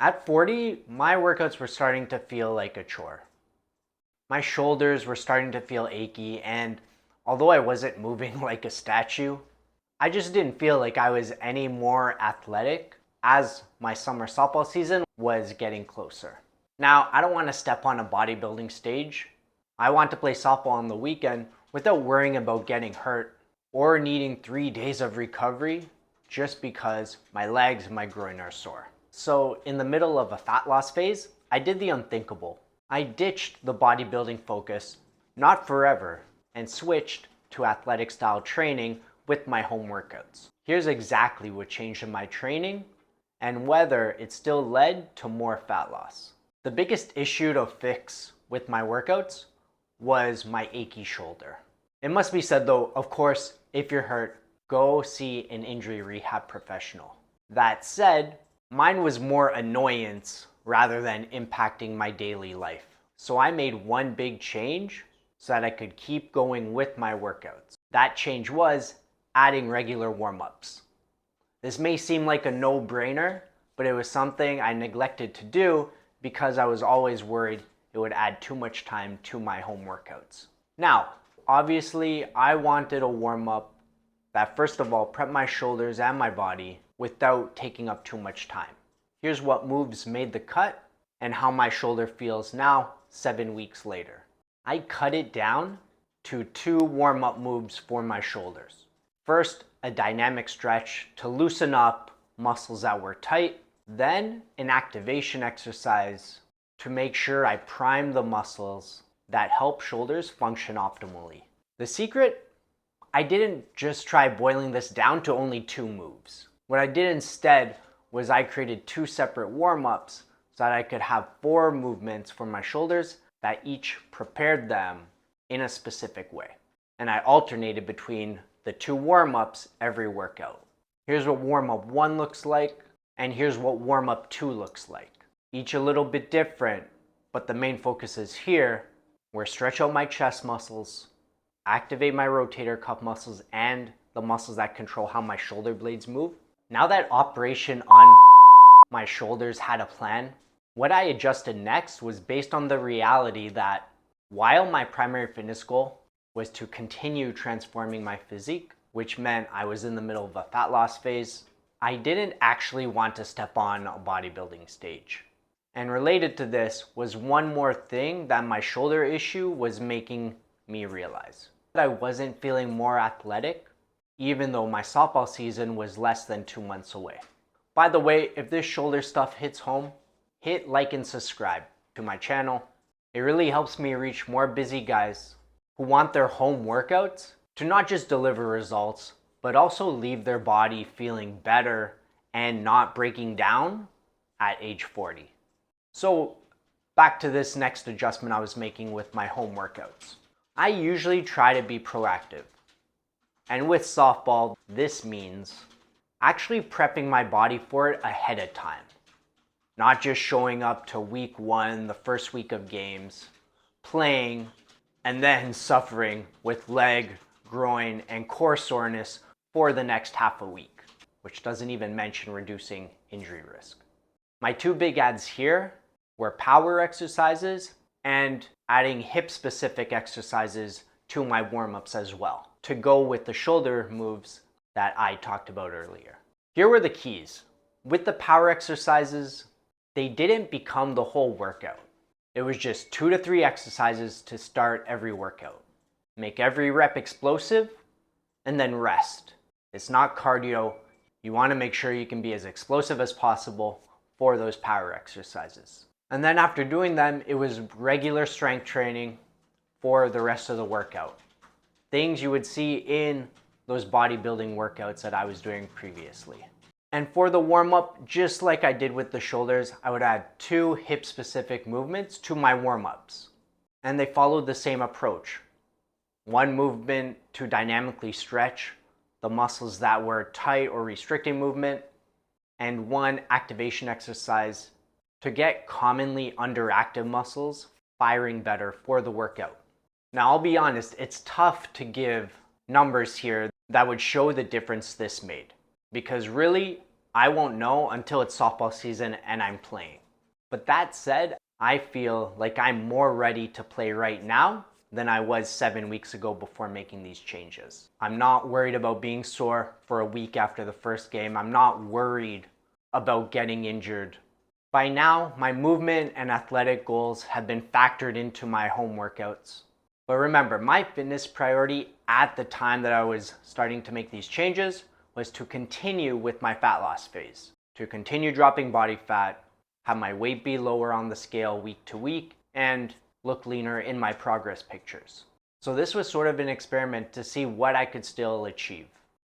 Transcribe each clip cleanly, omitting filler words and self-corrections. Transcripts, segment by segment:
At 40, my workouts were starting to feel like a chore. My shoulders were starting to feel achy, and although I wasn't moving like a statue, I just didn't feel like I was any more athletic as my summer softball season was getting closer. Now, I don't want to step on a bodybuilding stage. I want to play softball on the weekend without worrying about getting hurt or needing 3 days of recovery just because my legs and my groin are sore. So in the middle of a fat loss phase, I did the unthinkable. I ditched the bodybuilding focus, not forever, and switched to athletic style training with my home workouts. Here's exactly what changed in my training and whether it still led to more fat loss. The biggest issue to fix with my workouts was my achy shoulder. It must be said though, of course, if you're hurt, go see an injury rehab professional. That said, mine was more annoyance rather than impacting my daily life. So I made one big change so that I could keep going with my workouts. That change was adding regular warm-ups. This may seem like a no-brainer, but it was something I neglected to do because I was always worried it would add too much time to my home workouts. Now, obviously, I wanted a warm-up that first of all prepped my shoulders and my body without taking up too much time. Here's what moves made the cut and how my shoulder feels now 7 weeks later. I cut it down to 2 warm-up moves for my shoulders. First, a dynamic stretch to loosen up muscles that were tight, then an activation exercise to make sure I prime the muscles that help shoulders function optimally. The secret? I didn't just try boiling this down to only 2 moves. What I did instead was I created 2 separate warm-ups so that I could have 4 movements for my shoulders that each prepared them in a specific way. And I alternated between the 2 warm-ups every workout. Here's what warm-up 1 looks like, and here's what warm-up 2 looks like. Each a little bit different, but the main focus is here, where stretch out my chest muscles, activate my rotator cuff muscles, and the muscles that control how my shoulder blades move. Now that operation on my shoulders had a plan, what I adjusted next was based on the reality that while my primary fitness goal was to continue transforming my physique, which meant I was in the middle of a fat loss phase, I didn't actually want to step on a bodybuilding stage. And related to this was one more thing that my shoulder issue was making me realize. That I wasn't feeling more athletic, even though my softball season was less than 2 months away. By the way, if this shoulder stuff hits home, hit like and subscribe to my channel. It really helps me reach more busy guys who want their home workouts to not just deliver results, but also leave their body feeling better and not breaking down at age 40. So back to this next adjustment I was making with my home workouts. I usually try to be proactive. And with softball, this means actually prepping my body for it ahead of time. Not just showing up to week 1, the first week of games, playing, and then suffering with leg, groin, and core soreness for the next half a week, which doesn't even mention reducing injury risk. My 2 big adds here were power exercises and adding hip-specific exercises to my warm-ups as well, to go with the shoulder moves that I talked about earlier. Here were the keys. With the power exercises, they didn't become the whole workout. It was just 2 to 3 exercises to start every workout. Make every rep explosive, and then rest. It's not cardio. You want to make sure you can be as explosive as possible for those power exercises. And then after doing them, it was regular strength training for the rest of the workout. Things you would see in those bodybuilding workouts that I was doing previously. And for the warm-up, just like I did with the shoulders, I would add 2 hip-specific movements to my warm-ups. And they followed the same approach. 1 movement to dynamically stretch the muscles that were tight or restricting movement, and 1 activation exercise to get commonly underactive muscles firing better for the workout. Now, I'll be honest, it's tough to give numbers here that would show the difference this made, because really, I won't know until it's softball season and I'm playing. But that said, I feel like I'm more ready to play right now than I was 7 weeks ago before making these changes. I'm not worried about being sore for a week after the first game. I'm not worried about getting injured. By now, my movement and athletic goals have been factored into my home workouts. But remember, my fitness priority at the time that I was starting to make these changes was to continue with my fat loss phase, to continue dropping body fat, have my weight be lower on the scale week to week, and look leaner in my progress pictures. So this was sort of an experiment to see what I could still achieve.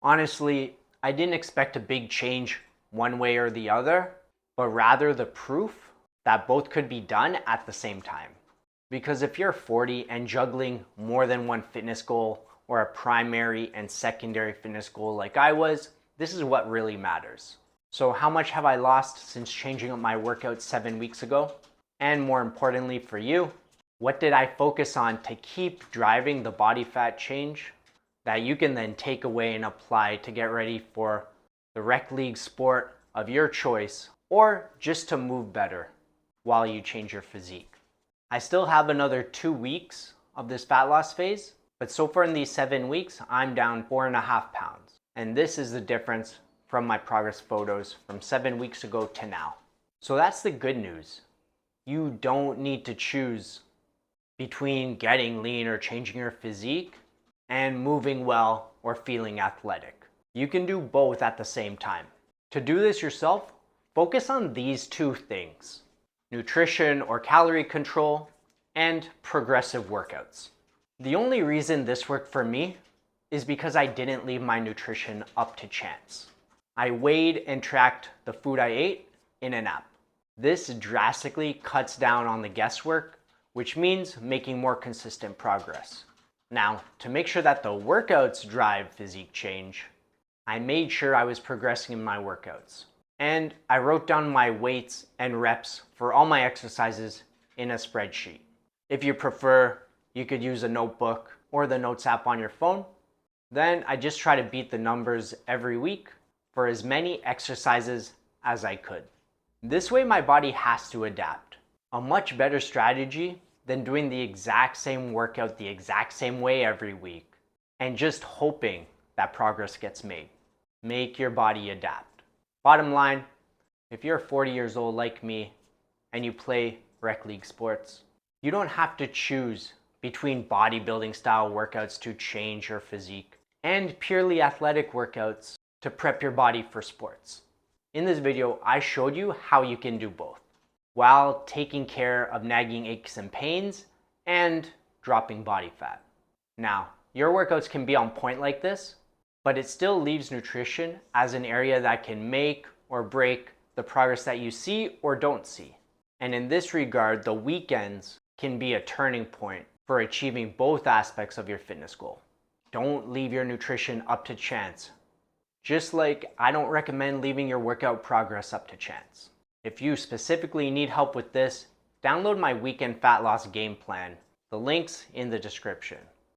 Honestly, I didn't expect a big change one way or the other, but rather the proof that both could be done at the same time. Because if you're 40 and juggling more than one fitness goal or a primary and secondary fitness goal like I was, this is what really matters. So how much have I lost since changing up my workouts 7 weeks ago? And more importantly for you, what did I focus on to keep driving the body fat change that you can then take away and apply to get ready for the rec league sport of your choice, or just to move better while you change your physique? I still have another 2 weeks of this fat loss phase, but so far in these 7 weeks, I'm down 4.5 pounds. And this is the difference from my progress photos from 7 weeks ago to now. So that's the good news. You don't need to choose between getting lean or changing your physique and moving well or feeling athletic. You can do both at the same time. To do this yourself, focus on these two things: nutrition or calorie control, and progressive workouts. The only reason this worked for me is because I didn't leave my nutrition up to chance. I weighed and tracked the food I ate in an app. This drastically cuts down on the guesswork, which means making more consistent progress. Now, to make sure that the workouts drive physique change, I made sure I was progressing in my workouts. And I wrote down my weights and reps for all my exercises in a spreadsheet. If you prefer, you could use a notebook or the Notes app on your phone. Then I just try to beat the numbers every week for as many exercises as I could. This way my body has to adapt. A much better strategy than doing the exact same workout the exact same way every week and just hoping that progress gets made. Make your body adapt. Bottom line, if you're 40 years old like me and you play rec league sports, you don't have to choose between bodybuilding style workouts to change your physique and purely athletic workouts to prep your body for sports. In this video, I showed you how you can do both while taking care of nagging aches and pains and dropping body fat. Now, your workouts can be on point like this, but it still leaves nutrition as an area that can make or break the progress that you see or don't see. And in this regard, the weekends can be a turning point for achieving both aspects of your fitness goal. Don't leave your nutrition up to chance. Just like I don't recommend leaving your workout progress up to chance. If you specifically need help with this, download my Weekend Fat Loss Gameplan. The link's in the description.